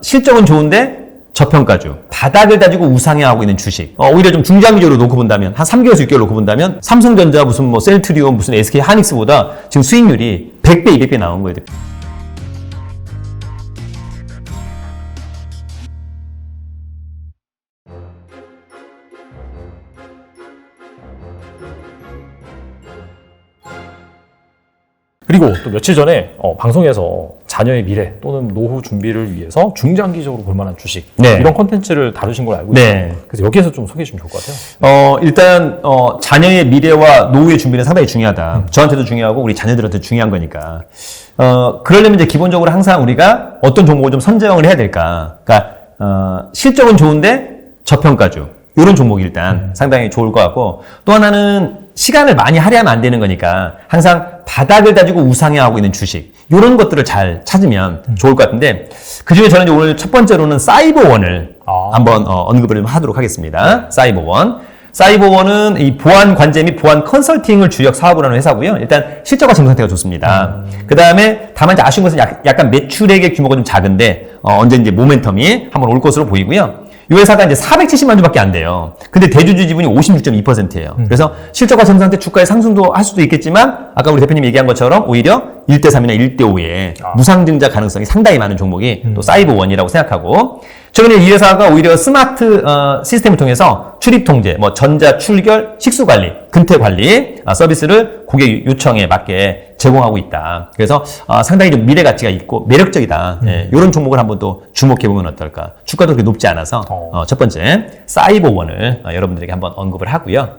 실적은 좋은데 저평가주, 바닥을 다지고 우상향하고 있는 주식. 오히려 좀 중장기적으로 놓고 본다면, 한 3개월에서 6개월 놓고 본다면, 삼성전자 무슨 뭐 셀트리온 무슨 SK 하이닉스보다 지금 수익률이 100배, 200배 나온 거예요. 그리고 또 며칠 전에 방송에서 자녀의 미래 또는 노후 준비를 위해서 중장기적으로 볼 만한 주식 이런 콘텐츠를 다루신 걸 알고 있어요. 그래서 여기에서 좀 소개해 주면 좋을 것 같아요. 일단 자녀의 미래와 노후의 준비는 상당히 중요하다. 저한테도 중요하고 우리 자녀들한테 중요한 거니까. 그러려면 이제 기본적으로 항상 우리가 어떤 종목을 좀 선정을 해야 될까. 그러니까 실적은 좋은데 저평가주. 이런 종목이 일단 상당히 좋을 것 같고, 또 하나는 시간을 많이 할애하면 안 되는 거니까 항상 바닥을 다지고 우상향하고 있는 주식, 이런 것들을 잘 찾으면 좋을 것 같은데, 그중에 저는 이제 오늘 첫 번째로는 사이버원을 한번 언급을 좀 하도록 하겠습니다. 사이버원은 이 보안 관제 및 보안 컨설팅을 주력 사업으로 하는 회사고요. 일단 실적과 재무 상태가 좋습니다. 그 다음에 다만 이제 아쉬운 것은 약간 매출액의 규모가 좀 작은데 언제 이제 모멘텀이 한번 올 것으로 보이고요. 이 회사가 이제 470만 주밖에 안 돼요. 근데 대주주 지분이 56.2%예요. 그래서 실적과 재무 상태 주가의 상승도 할 수도 있겠지만, 아까 우리 대표님이 얘기한 것처럼 오히려 1대3이나 1대5의 무상증자 가능성이 상당히 많은 종목이 또 사이버원이라고 생각하고, 최근에 이 회사가 오히려 스마트 시스템을 통해서 출입 통제, 뭐 전자 출결, 식수 관리, 근태 관리 서비스를 고객 요청에 맞게 제공하고 있다. 그래서 상당히 좀 미래 가치가 있고 매력적이다. 이런 종목을 한번 또 주목해 보면 어떨까. 주가도 그렇게 높지 않아서 첫 번째 사이버원을 여러분들에게 한번 언급을 하고요.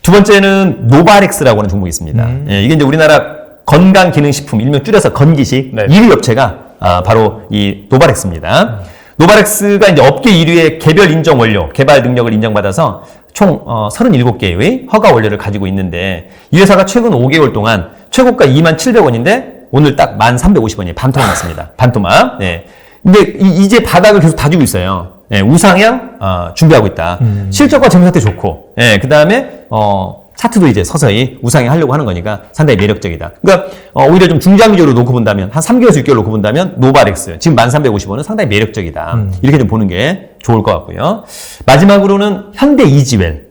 두 번째는 노바렉스라고 하는 종목이 있습니다. 이게 이제 우리나라 건강기능식품, 일명 줄여서 건기식 1위 업체가 바로 이 노바렉스입니다. 노바렉스가 이제 업계 1위의 개별 인정 원료, 개발 능력을 인정받아서 총 37개의 허가 원료를 가지고 있는데, 이 회사가 최근 5개월 동안 최고가 27,000원인데 오늘 딱 1,350원이에요. 반토막 났습니다. 반토막. 근데 이제 바닥을 계속 다지고 있어요. 우상향 준비하고 있다. 실적과 재무 상태 좋고, 그 다음에 차트도 이제 서서히 우상향 하려고 하는 거니까 상당히 매력적이다. 그러니까 오히려 좀 중장기적으로 놓고 본다면, 한 3개월에서 6개월 놓고 본다면 노바렉스 지금 1,350원은 상당히 매력적이다. 이렇게 좀 보는 게 좋을 것 같고요. 마지막으로는 현대이지웰.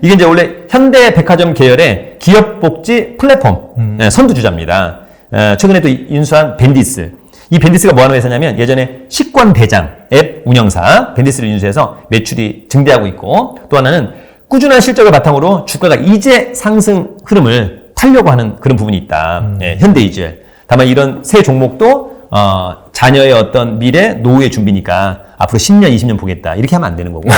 이게 이제 원래 현대백화점 계열의 기업복지 플랫폼 선두주자입니다. 최근에 또 인수한 벤디스. 이 벤디스가 뭐 하는 회사냐면, 예전에 식권 대장 앱 운영사 벤디스를 인수해서 매출이 증대하고 있고, 또 하나는 꾸준한 실적을 바탕으로 주가가 이제 상승 흐름을 타려고 하는 그런 부분이 있다. 현대이지웰. 다만 이런 새 종목도 자녀의 어떤 미래, 노후의 준비니까 앞으로 10년, 20년 보겠다. 이렇게 하면 안 되는 거고.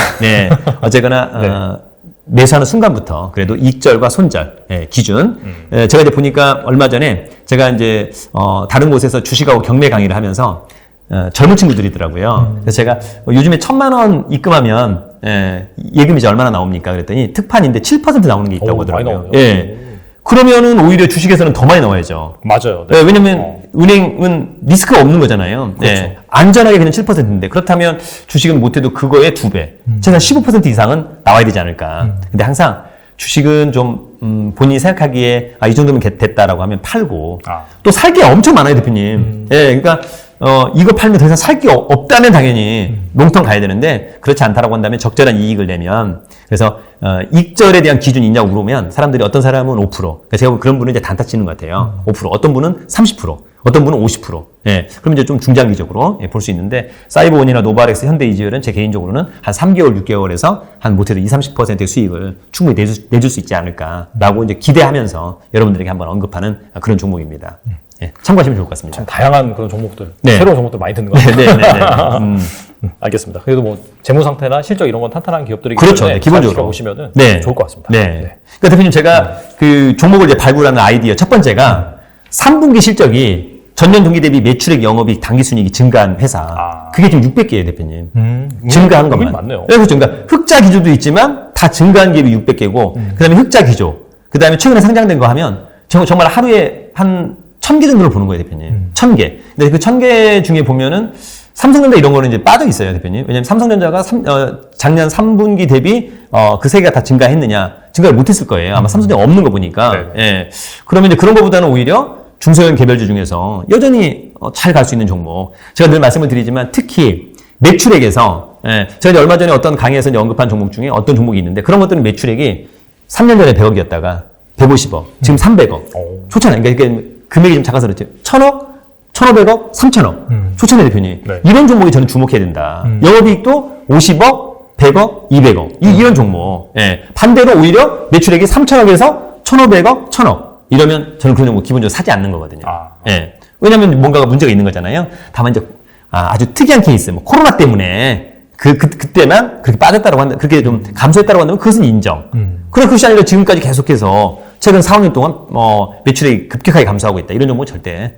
어쨌거나 매수하는 순간부터 그래도 익절과 손절 기준. 제가 이제 보니까 얼마 전에 제가 이제 다른 곳에서 주식하고 경매 강의를 하면서 젊은 친구들이더라고요. 그래서 제가 요즘에 1,000만 원 입금하면 예금이 이제 얼마나 나옵니까? 그랬더니 특판인데 7% 나오는 게 있다고 하더라고요. 그러면은 오히려 주식에서는 더 많이 넣어야죠. 맞아요. 왜냐면 은행은 리스크가 없는 거잖아요. 그렇죠. 안전하게 그냥 7%인데, 그렇다면 주식은 못해도 그거의 2배, 최소한 15% 이상은 나와야 되지 않을까. 근데 항상 주식은 좀 본인이 생각하기에 이 정도면 됐다라고 하면 팔고, 또 살 게 엄청 많아요, 대표님. 그러니까 이거 팔면 더 이상 살 게 없다면 당연히 롱텀 가야 되는데, 그렇지 않다라고 한다면 적절한 이익을 내면, 그래서 익절에 대한 기준이 있냐고 물으면 사람들이, 어떤 사람은 5%, 그러니까 제가 그런 분은 이제 단타 치는 것 같아요. 5%, 어떤 분은 30%, 어떤 분은 50%. 그럼 이제 좀 중장기적으로 볼 수 있는데, 사이버원이나 노바렉스, 현대이지웰은 제 개인적으로는 한 3개월, 6개월에서 한 못해도 20-30%의 수익을 충분히 내줄 수 있지 않을까라고 이제 기대하면서 여러분들에게 한번 언급하는 그런 종목입니다. 참고하시면 좋을 것 같습니다. 참 다양한 그런 종목들, 새로운 종목들 많이 듣는 것 같아요. 알겠습니다. 그래도 뭐 재무 상태나 실적 이런 건 탄탄한 기업들이기 때문에 그렇죠. 기본적으로 보시면은 좋을 것 같습니다. 그러니까 대표님, 제가 그 종목을 이제 발굴하는 아이디어 첫 번째가 3분기 실적이 전년 동기 대비 매출액, 영업이익, 당기순이익이 증가한 회사. 그게 지금 600개예요, 대표님. 증가한 것만. 많네요. 그렇죠. 그러니까 흑자 기조도 있지만 다 증가한 기업이 600개고, 그다음에 흑자 기조, 그다음에 최근에 상장된 거 하면 정말 하루에 한 1,000개 정도를 보는 거예요, 대표님. 1,000개. 근데 그 1,000개 중에 보면은 삼성전자 이런 거는 이제 빠져 있어요, 대표님. 왜냐면 삼성전자가 작년 3분기 대비 그 세 개가 다 증가했느냐? 증가를 못했을 거예요. 아마 삼성전자 없는 거 보니까. 그러면 이제 그런 거보다는 오히려 중소형 개별주 중에서 여전히 잘 갈 수 있는 종목. 제가 늘 말씀을 드리지만 특히 매출액에서 제가 이제 얼마 전에 어떤 강의에서 이제 언급한 종목 중에 어떤 종목이 있는데 그런 것들은 매출액이 3년 전에 100억이었다가 150억, 지금 300억. 좋잖아요. 그러니까 금액이 좀 작아서 그렇지. 1000억, 1500억, 3000억. 좋잖아요, 대표님. 네. 이런 종목에 저는 주목해야 된다. 영업이익도 50억, 100억, 200억. 이런 종목. 반대로 오히려 매출액이 3000억에서 1500억, 1000억. 이러면 저는 그런 종목 기본적으로 사지 않는 거거든요. 왜냐면 뭔가가 문제가 있는 거잖아요. 다만 이제 아주 특이한 케이스, 뭐 코로나 때문에 그때만 그렇게 빠졌다고 한다, 그렇게 좀 감소했다고 한다면 그것은 인정. 그럼 그것이 아니라 지금까지 계속해서 최근 4, 5년 동안 매출이 급격하게 감소하고 있다. 이런 종목은 절대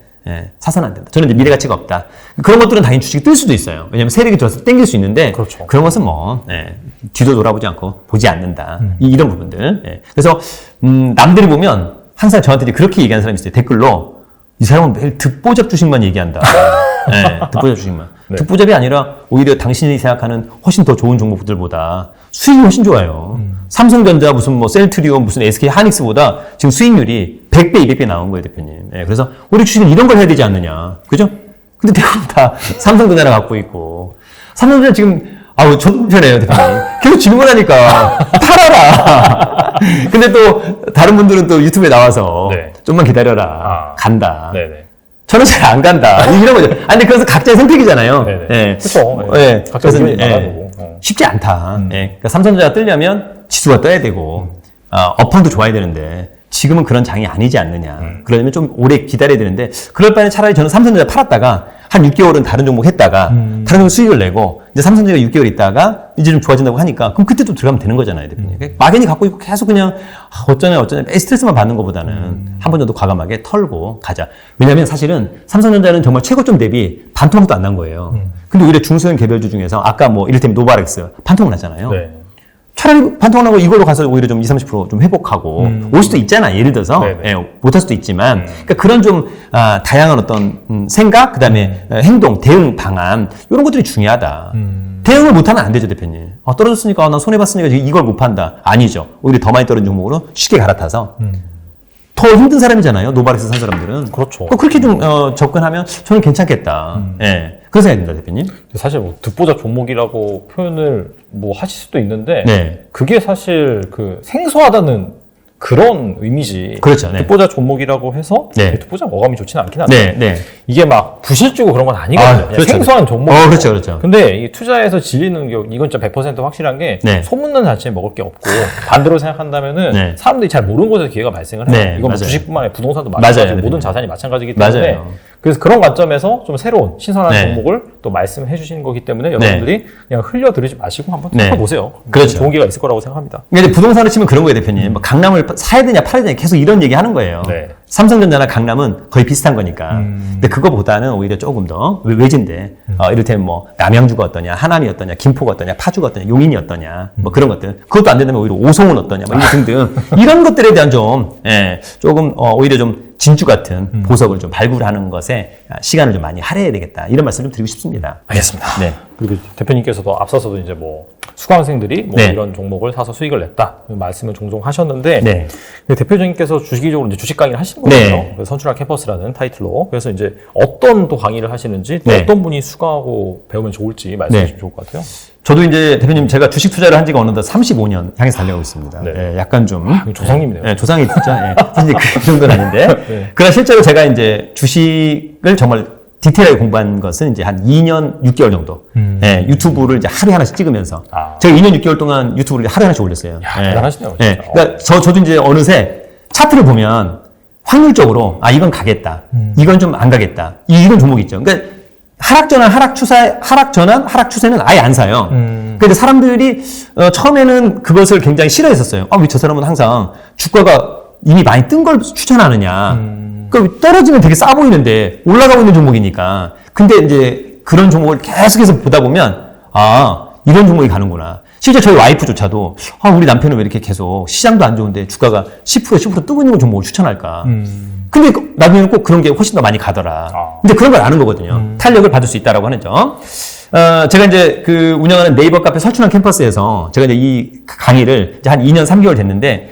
사서는 안 된다. 저는 이제 미래 가치가 없다. 그런 것들은 당연히 주식이 뜰 수도 있어요. 왜냐하면 세력이 들어서 땡길 수 있는데 그렇죠. 그런 것은 뒤도 돌아보지 않고 보지 않는다. 이런 부분들. 그래서 남들이 보면 항상 저한테 그렇게 얘기하는 사람이 있어요. 댓글로 이 사람은 매일 듣보잡 주식만 얘기한다. 듣보잡 주식만. 네. 듣보잡이 아니라 오히려 당신이 생각하는 훨씬 더 좋은 종목들보다 수익이 훨씬 좋아요. 삼성전자 무슨 뭐 셀트리온 무슨 SK 하이닉스보다 지금 수익률이 100배, 200배 나온 거예요, 대표님. 그래서 우리 주식은 이런 걸 해야 되지 않느냐. 그죠? 근데 대부분 다 삼성전자를 갖고 있고. 삼성전자 지금 저도 불편해요, 대표님. 계속 질문하니까 팔아라. 근데 또 다른 분들은 또 유튜브에 나와서 네. 좀만 기다려라. 간다. 네네. 저는 잘 안 간다. 이런 거죠. 근데 그래서 각자의 선택이잖아요. 네네. 그렇죠. 그래서 각자 의견이 많아지고. 쉽지 않다. 그러니까 삼성전자가 뜨려면 지수가 떠야 되고, 업황도 좋아야 되는데, 지금은 그런 장이 아니지 않느냐. 그러려면 좀 오래 기다려야 되는데, 그럴 바에는 차라리 저는 삼성전자 팔았다가, 한 6개월은 다른 종목 했다가, 다른 종목 수익을 내고, 이제 삼성전자가 6개월 있다가, 이제 좀 좋아진다고 하니까, 그럼 그때 또 들어가면 되는 거잖아요, 대표님. 막연히 갖고 있고 계속 그냥, 어쩌냐, 스트레스만 받는 것보다는, 한 번 정도 과감하게 털고 가자. 왜냐면 사실은 삼성전자는 정말 최고점 대비 반토막도 안 난 거예요. 근데 오히려 중소형 개별주 중에서, 아까 뭐, 이를테면 노바렉스, 반토막 났잖아요. 네. 차라리 반토막나고 이걸로 가서 오히려 좀 20, 30%좀 회복하고 올 수도 있잖아. 예를 들어서 못할 수도 있지만 그러니까 그런 좀 다양한 어떤 생각 그다음에 행동, 대응 방안 이런 것들이 중요하다. 대응을 못하면 안 되죠, 대표님. 떨어졌으니까 나 손해봤으니까 이걸 못 판다. 아니죠. 오히려 더 많이 떨어진 종목으로 쉽게 갈아타서 더 힘든 사람이잖아요. 노바렉스 산 사람들은. 그렇죠. 그렇게 좀 접근하면 저는 괜찮겠다. 그런 생각이 듭니다, 대표님. 사실 뭐 듣보잡 종목이라고 표현을 뭐 하실 수도 있는데 네. 그게 사실 그 생소하다는 그런 의미지. 그렇죠. 네. 듣보잡 종목이라고 해서 네. 듣보잡 어감이 좋지는 않긴 한데 네. 이게 막 부실주고 그런 건 아니거든요. 그냥 그렇죠. 생소한 종목. 그렇죠, 그렇죠. 근데 이 투자에서 질리는 게 이건 진짜 100% 확실한 게 네. 소문난 자체에 먹을 게 없고 반대로 생각한다면은 네. 사람들이 잘 모르는 곳에서 기회가 발생을 해요. 네, 이건 뭐 맞아요. 주식뿐만 아니라 부동산도 맞아요. 마찬가지고 모든 자산이 마찬가지이기 때문에 맞아요. 그래서 그런 관점에서 좀 새로운 신선한 네. 종목을 또 말씀해 주시는 거기 때문에 여러분들이 그냥 흘려 들으지 마시고 한번 네. 해보세요. 그렇죠. 좋은 기회가 있을 거라고 생각합니다. 근데 부동산을 치면 그런 거예요, 대표님. 뭐 강남을 사야 되냐, 팔아야 되냐 계속 이런 얘기 하는 거예요. 네. 삼성전자나 강남은 거의 비슷한 거니까. 근데 그거보다는 오히려 조금 더 외진데, 이를테면 뭐 남양주가 어떠냐, 하남이 어떠냐, 김포가 어떠냐, 파주가 어떠냐, 용인이 어떠냐, 뭐 그런 것들. 그것도 안 된다면 오히려 오송은 어떠냐, 뭐 이런 등등. 이런 것들에 대한 조금 오히려 좀 진주 같은 보석을 좀 발굴하는 것에 시간을 좀 많이 할애해야 되겠다. 이런 말씀 좀 드리고 싶습니다. 알겠습니다. 네. 그리고 대표님께서도 앞서서도 이제 뭐 수강생들이 뭐 네. 이런 종목을 사서 수익을 냈다 말씀을 종종 하셨는데 네. 근데 대표님께서 주식적으로 이제 주식 강의를 하신 거예요. 네. 그래서 선출한 캠퍼스라는 타이틀로. 그래서 이제 어떤 또 강의를 하시는지 또 네. 어떤 분이 수강하고 배우면 좋을지 말씀해 주시면 좋을 것 같아요. 저도 이제 대표님 제가 주식 투자를 한 지가 어느덧 35년 향해서 달려가고 있습니다. 네. 약간 좀 조상님이네요. 네, 조상이 진짜 사실 그 정도는 아닌데. 네. 그러나 실제로 제가 이제 주식을 정말 디테일하게 공부한 것은 이제 한 2년 6개월 정도. 유튜브를 이제 하루에 하나씩 찍으면서. 제가 2년 6개월 동안 유튜브를 이제 하루에 하나씩 올렸어요. 대단하시네요. 진짜. 그러니까 저도 이제 어느새 차트를 보면 확률적으로 이건 가겠다. 이건 좀 안 가겠다. 이런 종목이 있죠. 그러니까 하락전환, 하락 추세는 아예 안 사요. 근데 사람들이 처음에는 그것을 굉장히 싫어했었어요. 왜 저 사람은 항상 주가가 이미 많이 뜬 걸 추천하느냐. 그러니까 떨어지면 되게 싸 보이는데 올라가고 있는 종목이니까. 근데 이제 그런 종목을 계속해서 보다 보면 이런 종목이 가는구나. 실제 저희 와이프조차도 우리 남편은 왜 이렇게 계속 시장도 안 좋은데 주가가 10% 뜨고 있는 종목을 추천할까. 근데 나중에는 꼭 그런 게 훨씬 더 많이 가더라. 근데 그런 걸 아는 거거든요. 탄력을 받을 수 있다라고 하는 점. 제가 이제 그 운영하는 네이버 카페 설춘환 캠퍼스에서 제가 이제 이 강의를 이제 한 2년 3개월 됐는데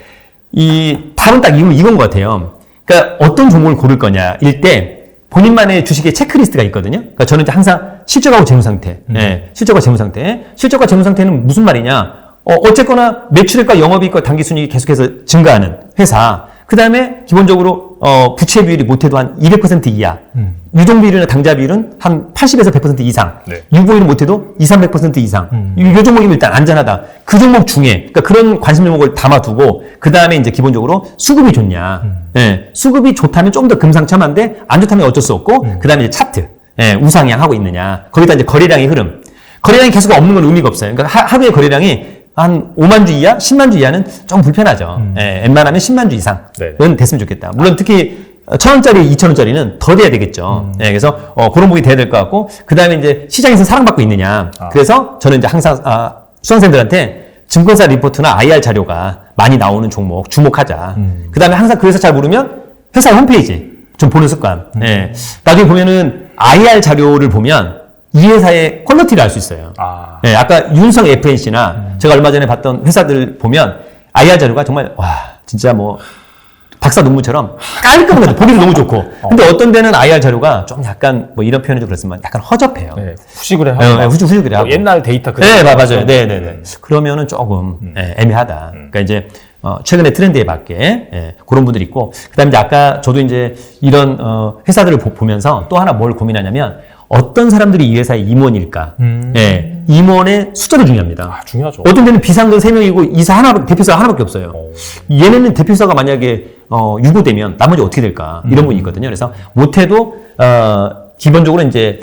답은 딱 이건 것 같아요. 그러니까 어떤 종목을 고를 거냐일 때 본인만의 주식의 체크리스트가 있거든요. 그러니까 저는 이제 항상 실적하고 재무 상태, 실적과 재무 상태. 실적과 재무 상태는 무슨 말이냐? 어쨌거나 매출액과 영업이익과 단기순이익이 계속해서 증가하는 회사. 그 다음에 기본적으로 부채 비율이 못해도 한 200% 이하, 유동 비율이나 당자 비율은 한 80에서 100% 이상, 네. 유보율은 못해도 300% 이상. 이 종목이면 일단 안전하다. 그 종목 중에 그러니까 그런 관심 종목을 담아두고 그 다음에 이제 기본적으로 수급이 좋냐, 수급이 좋다면 좀 더 금상첨화인데 안 좋다면 어쩔 수 없고 그 다음에 이제 차트, 우상향 하고 있느냐. 거기다 이제 거래량의 흐름. 거래량이 계속 없는 건 의미가 없어요. 그러니까 하루에 거래량이 한 5만 주 이하, 10만 주 이하는 좀 불편하죠. 웬만하면 10만 주 이상은 됐으면 좋겠다. 물론 특히 1,000원짜리, 2,000원짜리는 더 돼야 되겠죠. 그래서 그런 부분이 돼야 될 것 같고 그 다음에 이제 시장에서 사랑받고 있느냐. 그래서 저는 이제 항상 수강생들한테 증권사 리포트나 IR 자료가 많이 나오는 종목 주목하자. 그 다음에 항상 그 회사 잘 모르면 회사 홈페이지 좀 보는 습관. 나중에 보면은 IR 자료를 보면 이 회사의 퀄리티를 알 수 있어요. 아까 윤성 FNC나 제가 얼마 전에 봤던 회사들 보면 IR 자료가 정말 진짜 뭐 박사 논문처럼 깔끔하게 보기도 너무 좋고. 근데 어떤 데는 IR 자료가 좀 약간 뭐 이런 표현이 좀 그렇지만 약간 허접해요. 후식을 하고. 후식을 하고. 옛날 데이터 그대로. 네, 맞아요. 네네네. 그러면은 조금 애매하다. 그러니까 이제 최근에 트렌드에 맞게 그런 분들이 있고. 그다음에 이제 아까 저도 이제 이런 회사들을 보면서 또 하나 뭘 고민하냐면 어떤 사람들이 이 회사의 임원일까? 임원의 숫자도 중요합니다. 중요하죠. 어떤 데는 비상근 3명이고 대표사가 하나밖에 없어요. 얘네는 대표사가 만약에 유고되면 나머지 어떻게 될까? 이런 분이 있거든요. 그래서 못해도 기본적으로 이제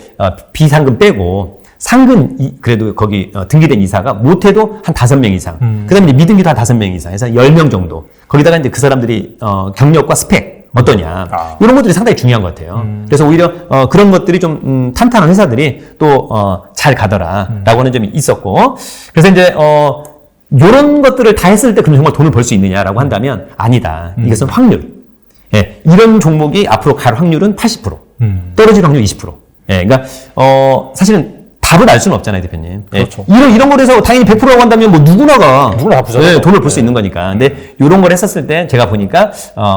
비상근 빼고 상근 그래도 거기 등기된 이사가 못해도 한 5명 이상. 그다음에 이제 미등기도 한 5명 이상 해서 10명 정도. 거기다가 이제 그 사람들이 경력과 스펙 어떠냐. 이런 것들이 상당히 중요한 것 같아요. 그래서 오히려 그런 것들이 좀 탄탄한 회사들이 또 잘 가더라라고 하는 점이 있었고. 그래서 이제 이런 것들을 다 했을 때 그럼 정말 돈을 벌 수 있느냐라고 한다면 아니다. 이것은 확률. 이런 종목이 앞으로 갈 확률은 80%. 떨어질 확률 20%. 그러니까 사실은 답을 알 수는 없잖아요, 대표님. 그렇죠. 이런 거에서 당연히 100%라고 한다면 뭐 누구나 다 부자죠. 돈을 벌 수 있는 거니까. 근데 이런 걸 했었을 때 제가 보니까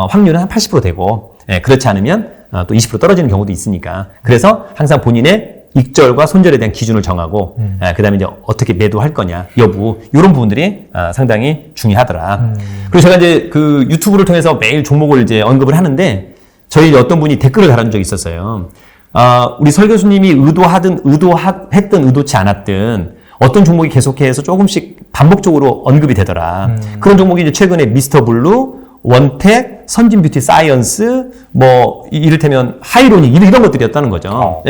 확률은 한 80% 되고 그렇지 않으면 또 20% 떨어지는 경우도 있으니까. 그래서 항상 본인의 익절과 손절에 대한 기준을 정하고 그다음에 이제 어떻게 매도할 거냐 여부 이런 부분들이 상당히 중요하더라. 그리고 제가 이제 그 유튜브를 통해서 매일 종목을 이제 언급을 하는데 저희 어떤 분이 댓글을 달아준 적이 있었어요. 우리 설 교수님이 의도했든 의도치 않았든 어떤 종목이 계속해서 조금씩 반복적으로 언급이 되더라. 그런 종목이 이제 최근에 미스터 블루, 원텍, 선진 뷰티 사이언스, 뭐 이를테면 하이로닉 이런 것들이었다는 거죠.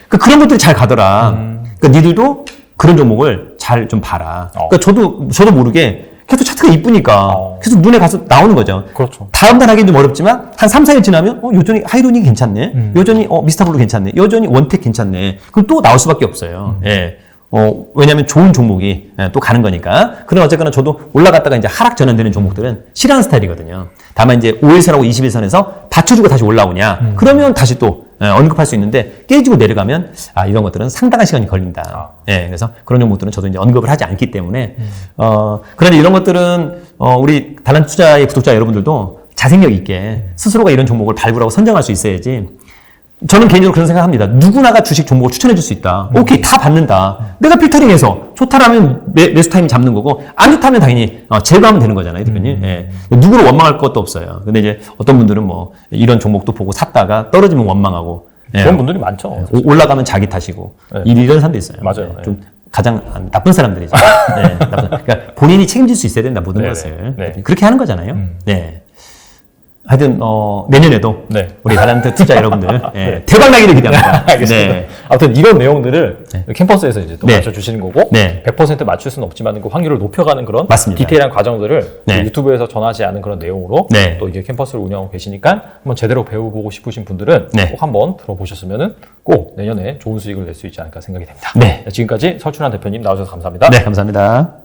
그런 것들이 잘 가더라. 그러니까 니들도 그런 종목을 잘 좀 봐라. 그러니까 저도 모르게 계속 차트가 이쁘니까 계속 눈에 가서 나오는 거죠. 그렇죠. 다음 달 하기는 좀 어렵지만 한 3, 4일 지나면 여전히 하이로닉이 괜찮네. 여전히 미스터블루 괜찮네. 여전히 원텍 괜찮네. 그럼 또 나올 수밖에 없어요. 왜냐하면 좋은 종목이 또 가는 거니까. 그럼 어쨌거나 저도 올라갔다가 이제 하락 전환되는 종목들은 싫어하는 스타일이거든요. 다만 이제 5일선하고 21선에서 받쳐주고 다시 올라오냐. 그러면 다시 또 언급할 수 있는데 깨지고 내려가면 이런 것들은 상당한 시간이 걸린다. 그래서 그런 종목들은 저도 이제 언급을 하지 않기 때문에 그런데 이런 것들은 우리 다른 투자의 구독자 여러분들도 자생력 있게 스스로가 이런 종목을 발굴하고 선정할 수 있어야지. 저는 개인적으로 그런 생각합니다. 누구나가 주식 종목을 추천해 줄 수 있다. 오케이, 다 받는다. 내가 필터링해서 좋다라면 매수 타임 잡는 거고 안 좋다면 당연히 제거하면 되는 거잖아요, 대표님. 누구를 원망할 것도 없어요. 근데 이제 어떤 분들은 뭐 이런 종목도 보고 샀다가 떨어지면 원망하고 그런 분들이 많죠. 올라가면 자기 탓이고 이런 사람도 있어요. 맞아요. 좀 가장 나쁜 사람들이죠. 그러니까 본인이 책임질 수 있어야 된다, 모든 것을. 그렇게 하는 거잖아요. 하여튼 내년에도 우리 다란트 투자 여러분들 대박 나기를 기대합니다. 알겠습니다. 아무튼 이런 내용들을 캠퍼스에서 이제 또 맞춰주시는 거고 100% 맞출 수는 없지만 그 확률을 높여가는 그런 디테일한 과정들을 유튜브에서 전하지 않은 그런 내용으로 또 이게 캠퍼스를 운영하고 계시니까 한번 제대로 배워보고 싶으신 분들은 꼭 한번 들어보셨으면은 꼭 내년에 좋은 수익을 낼 수 있지 않을까 생각이 됩니다. 지금까지 설춘환 대표님 나와주셔서 감사합니다. 감사합니다.